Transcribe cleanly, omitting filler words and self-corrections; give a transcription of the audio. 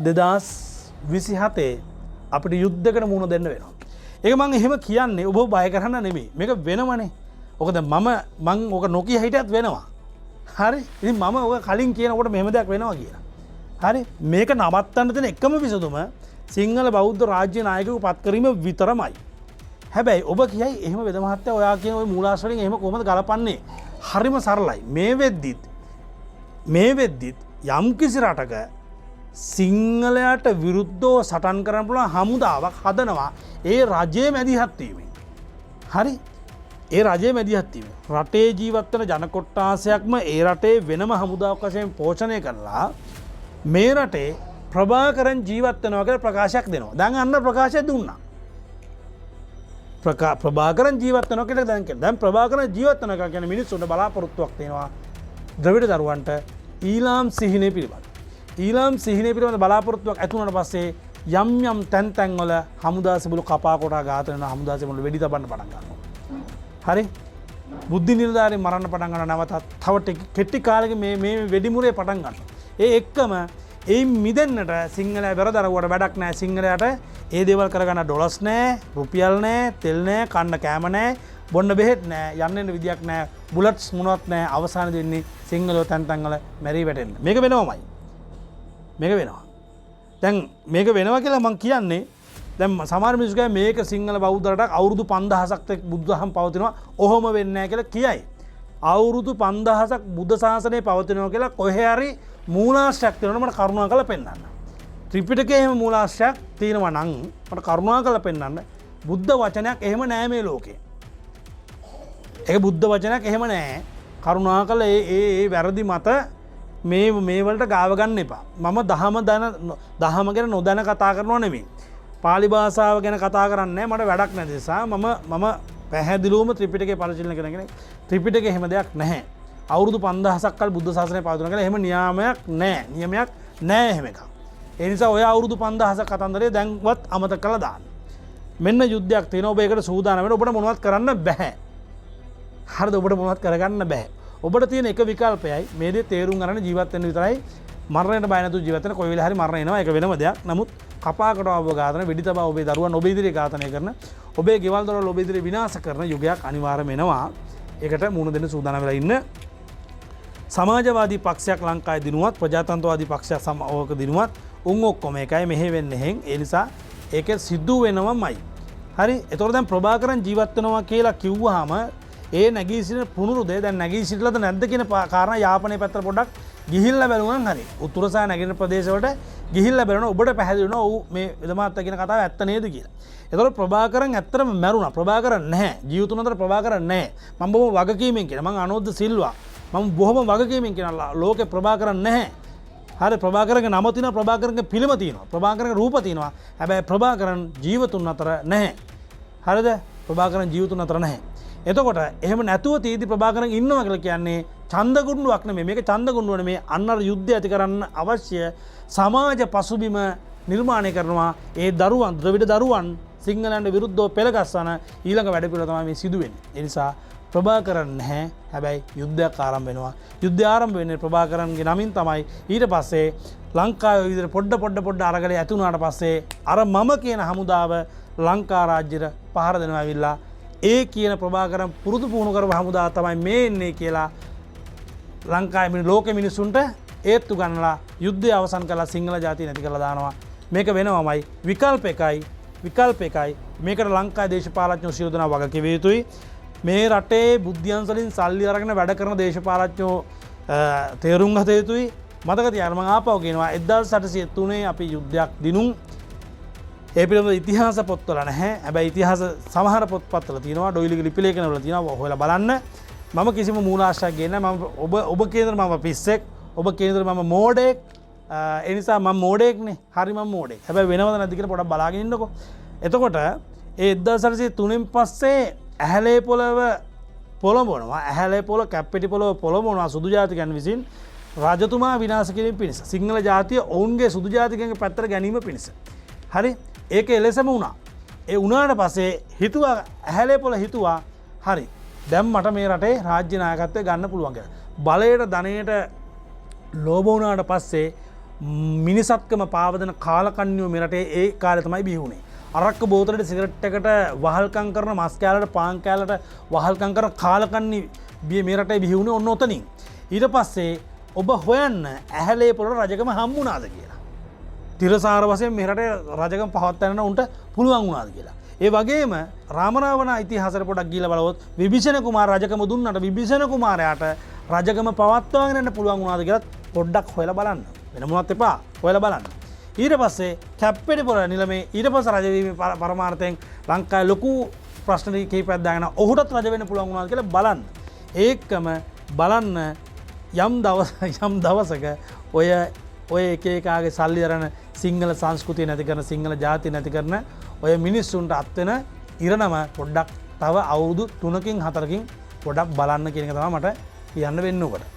2027 අපිට යුද්ධයකට මුහුණ දෙන්න වෙනවා. ඒක මම එහෙම කියන්නේ ඔබ බය කරන්න නෙමෙයි. මේක වෙනවනේ. ඔක දැන් මම ඔක නොකිය හිටියත් වෙනවා. හරි. ඉතින් මම ඔක කලින් කියනකොට මෙහෙම දෙයක් වෙනවා කියලා. හරි. මේක නවත්තන්න තියෙන එකම විසඳුම සිංහල බෞද්ධ රාජ්‍ය නායකයෙකු පත් කිරීම විතරමයි. හැබැයි ඔබ කියයි එහෙම වෙද මහත්තයා ඔයා කියන ওই මූලාශ්‍රයෙන් එහෙම කොහොමද ගලපන්නේ? හරිම සරලයි. මේ වෙද්දිත් යම් කිසි රටක සිංහලයට විරුද්ධව සටන් කරන්න පුළුවන් හමුදාවක් හදනවා ඒ රජයේ මැදිහත් වීමෙන්. හරි? ඒ රජයේ මැදිහත් වීම. රටේ ජීවත් වෙන ජන කොට්ටාසයක්ම ඒ රටේ වෙනම හමුදාවක් වශයෙන් පෝෂණය කරලා මේ රටේ ප්‍රභාකරන් ජීවත් වෙනවා කියලා ප්‍රකාශයක් දෙනවා. දැන් අන්න ප්‍රකාශය දුන්නා. ප්‍රභාකරන් ජීවත් වෙනවා කියලා දැන් කියනවා. දැන් ප්‍රභාකරන් ජීවත් වෙනවා කියන්නේ මිනිස්සුන්ට බලාපොරොත්තුවක් තියෙනවා. ද්‍රවිඩ දරුවන්ට ඊළාම් සිහිනේ පිළිබඳ. ඊළාම් සිහිනේ පිළිබඳ බලාපොරොත්තුවක් ඇති වුණාට පස්සේ යම් තැන් වල හමුදා සිබුළු කපා කොටා ඝාතන කරන හමුදා සිබුළු වෙඩි තබන්න පටන් ගන්නවා. හරි? බුද්ධි නිලධාරීන් මරන්න පටන් ගන්නවා. නැවතත් තව කෙටි කාලෙක මේ වෙඩිමුරේ පටන් ගන්නවා. ඒ එක්කම ඒ මිදෙන්නට සිංහලයා වෙරදරුවට වැඩක් නැහැ. සිංහලයාට ඒ දේවල් කරගන්න ඩොලර්ස් නැහැ, රුපියල් නැහැ, තෙල් නැහැ, කන්න කෑම නැහැ, බොන්න බෙහෙත් නැහැ, යන්න විදියක් නැහැ, බුලට්ස් මොනවත් නැහැ. අවසානයේ දෙන්නේ සිංහලෝ තැන් වල මැරී වැටෙන්න. මේක වෙනවමයි. මේක වෙනවා. දැන් මේක වෙනවා කියලා මම කියන්නේ දැන් සමහර මිනිස්සු කියයි මේක සිංහල බෞද්ධ රටක් අවුරුදු 5000ක් එක් බුදුදහම පවතිනවා. ඔහොම වෙන්නේ නැහැ කියලා කියයි. අවුරුදු 5000ක් බුද්ධ ශාසනය පවතිනවා කියලා කොහේ හරි මූලාශ්‍රයක් තියෙනවා මට කරුණාකරලා පෙන්නන්න. ත්‍රිපිටකයේ එහෙම මූලාශ්‍රයක් තියෙනවා නම් මට කරුණාකරලා පෙන්නන්න. බුද්ධ වචනයක් එහෙම නැහැ මේ ලෝකේ. ඒක බුද්ධ වචනයක් එහෙම නැහැ. කරුණාකරලා ඒ වැරදි මත මේ වලට ගාව ගන්න එපා. මම දහම ගැන නොදැන කතා කරනවා නෙමෙයි. පාලි භාෂාව ගැන කතා කරන්නේ මට වැඩක් නැති නිසා මම පැහැදිලිවම ත්‍රිපිටකය පරිශීලනය කරන කෙනෙක්. ත්‍රිපිටකේ එහෙම දෙයක් නැහැ. අවුරුදු 5000ක් කල් බුද්ධ ශාසනය පවතිනවා කියලා එහෙම නියාමයක් නැහැ එහෙම එකක්. ඒ නිසා ඔය අවුරුදු 5000ක් කතන්දරේ දැන්වත් අමතක කරලා දාන්න. මෙන්න යුද්ධයක් තියෙනවා. ඔබ ඒකට සූදානම් වෙන්න. ඔබට මොනවත් කරන්න බෑ. හරිද? ඔබට මොනවත් කරගන්න බෑ. ඔබට තියෙන එක විකල්පයයි මේ දේ තේරුම් ගන්න ජීවත් වෙන්න විතරයි. මරණයට බය නැතුව ජීවත් වෙන කොයි වෙලාව හරි මරණ එනවා. ඒක වෙනම දෙයක්. නමුත් කපාකට ඔබ ඝාතන වෙඩි තබා ඔබේ දරුවන් ඔබ ඉදිරියේ ඝාතනය කරන ඔබේ ගෙවල් දොරවල් ඔබ ඉදිරියේ විනාශ කරන යුගයක් අනිවාර්යම එනවා. ඒකට මුහුණ දෙන්න සූදානම් වෙලා ඉන්න. සමාජවාදී පක්ෂයක් ලංකාවේ දිනුවත් ප්‍රජාතන්ත්‍රවාදී පක්ෂයක් සමෝක දිනුවත් උන් ඔක්කොම එකයි මෙහෙ වෙන්නේ එහෙන්. ඒ නිසා ඒක සිද්ධ වෙනවමයි. හරි? ඒතකොට දැන් ප්‍රභාකරන් ජීවත් වෙනවා කියලා කිව්වහම ඒ නැගී සිටින පුනරුදේ දැන් නැගී සිටලාද නැද්ද කියන කාරණා යාපනයේ පැත්තට පොඩ්ඩක් ගිහිල්ලා බලුවනම් හරි. උතුරසහ නැගෙනහිර ප්‍රදේශවලට ගිහිල්ලා බලනවා ඔබට පැහැදිලි වෙනවා ඔව් මේ වෙදමාත්ත කියන කතාව ඇත්ත නේද කියලා. ඒතකොට ප්‍රභාකරන් ඇත්තටම මැරුණා. ප්‍රභාකරන් නැහැ. ජීවිතුන් අතර ප්‍රභාකරන් නැහැ. මම බොහොම වගකීමෙන් කියනවා. මම අනෝද්ද සිල්වා. මම බොහොම වගකීමෙන් කියනවා. ලෝකේ ප්‍රභාකරන් නැහැ. හරි ප්‍රභාකරන්ගේ නම තියෙනවා. ප්‍රභාකරන්ගේ පිළිම තියෙනවා. ප්‍රභාකරන්ගේ රූප තියෙනවා. හැබැයි ප්‍රභාකරන් ජීවිතුන් අතර නැහැ. හරිද? ප්‍රභාකරන් ජීවිතුන් අතර නැහැ. එතකොට එහෙම නැතුව තීදි ප්‍රභාකරන් ඉන්නවා කියලා කියන්නේ ඡන්ද ගුණුවක් නෙමෙයි. මේක ඡන්ද ගුණුව නෙමෙයි. අන්නර යුද්ධය ඇති කරන්න අවශ්‍ය සමාජ පසුබිම නිර්මාණය කරනවා. ඒ දරුවන් ද්‍රවිඩ දරුවන් සිංහලයන්ට විරුද්ධව පෙළගස්සන ඊළඟ වැඩ පිළිවෙල තමයි මේ සිදු වෙන්නේ. ඒ නිසා ප්‍රභාකරන් නැහැ. හැබැයි යුද්ධයක් ආරම්භ වෙනවා. යුද්ධය ආරම්භ වෙන්නේ ප්‍රභාකරන්ගේ නමින් තමයි. ඊට පස්සේ ලංකාවේ විදිහට පොඩ අරගලේ ඇති වුණාට පස්සේ අර මම කියන හමුදාව ලංකා රාජ්‍යයට පහර දෙනවා ඇවිල්ලා ඒ කියන ප්‍රභාකරන් පුරුදු පුහුණු කරපු හමුදාව තමයි මේ එන්නේ කියලා ලංකාවේ ලෝකෙ මිනිසුන්ට ඒත්තු ගන්නලා යුද්ධය අවසන් කරලා සිංහල ජාතිය නැති කරලා දානවා. මේක වෙනවමයි. විකල්ප එකයි. මේකට ලංකාවේ දේශපාලඥයෝ සියලු දෙනා වග කිව යුතුයි. මේ රටේ බුද්ධියන්ස වලින් සල්ලි අරගෙන වැඩ කරන දේශපාලඥයෝ තේරුම් ගත යුතුයි. මතක තියාගන්න මම ආපහු කියනවා 1803 අපි යුද්ධයක් දිනුම්. ඒ පිළිබඳ ඉතිහාස පොත්වල නැහැ. හැබැයි ඉතිහාස සමහර පොත්පත්වල තියෙනවා. ඩොයිලිගේ ලිපි ලේඛනවල තියෙනවා. හොයලා බලන්න. මම කිසිම මූලාශ්‍රයක් ගේන්නේ නැහැ. මම ඔබ කේන්දර මම පිස්සෙක්. ඔබ කේන්දර මම මෝඩෙක්. ඒ නිසා මම මෝඩෙක්නේ. හරි මම මෝඩෙක්. හැබැයි වෙනවද නැද්ද කියලා පොඩ්ඩක් බලාගෙන ඉන්නකෝ. එතකොට ඒ 1803න් පස්සේ ඇහැලේ පොළව පොළඹවනවා. ඇහැලේ පොළ කැප්පෙටි පොළව පොළඹවනවා සුදු ජාතිකයන් විසින් රජතුමා විනාශ කිරීම පිණිස. සිංහල ජාතිය ඔවුන්ගේ සුදු ජාතිකයන්ගේ පැත්තට ගැනීම පිණිස. හරි? ඒක එලෙසම වුණා. ඒ වුණාට පස්සේ හිතුවා ඇහැලේ පොළ හිතුවා හරි දැන් මට මේ රටේ රාජ්‍ය නායකත්වය ගන්න පුළුවන් කියලා. බලයට ධනයට ලෝභ වුණාට පස්සේ මිනිසත්කම පාවදන කාලකන්නියෝ මෙරටේ ඒ කාලෙ තමයි බිහිවුණේ. අරක්ක බෝතලට සිගරට් එකට වහල්කම් කරන මස් කෑල්ලට පාන් කෑල්ලට වහල්කම් කරන කාලකන්නි මේ රටේ බිහිවුණේ ඔන්න ඔතනින්. ඊට පස්සේ ඔබ හොයන්න ඇහැලේ පොළොට රජකම හම්බුණාද කියලා. තිරසාර වශයෙන් මේ රටේ රජකම පවත්වන්න උන්ට පුළුවන් වුණාද කියලා. ඒ වගේම රාමරාවණ ඉතිහාසයට පොඩක් ගිහිල්ලා බලවොත් විභීෂණ කුමාර රජකම දුන්නට විභීෂණ කුමාරයාට රජකම පවත්වාගෙන යන්න පුළුවන් වුණාද කියලා පොඩ්ඩක් හොයලා බලන්න. වෙන මොනවත් එපා හොයලා බලන්න. ඊට පස්සේ කැප්පෙටි පොළ නිලමේ ඊට පස්සේ රජවීමේ පරමාර්ථයෙන් ලංකාවේ ලොකු ප්‍රශ්න කිහිපයක් දාගෙන ඔහුටත් රජ වෙන්න පුළුවන් වුණාද කියලා බලන්න. ඒකම බලන්න යම් දවසක ඔය එක එකාගේ සල්ලි අරන සිංහල සංස්කෘතිය නැති කරන සිංහල ජාතිය නැති කරන ඔය මිනිස්සුන්ට අත්වෙන ඉරණම පොඩ්ඩක් තව අවුරුදු 3කින් 4කින් පොඩක් බලන්න කියන එක තමයි මට කියන්න වෙන්නේ ඔබට.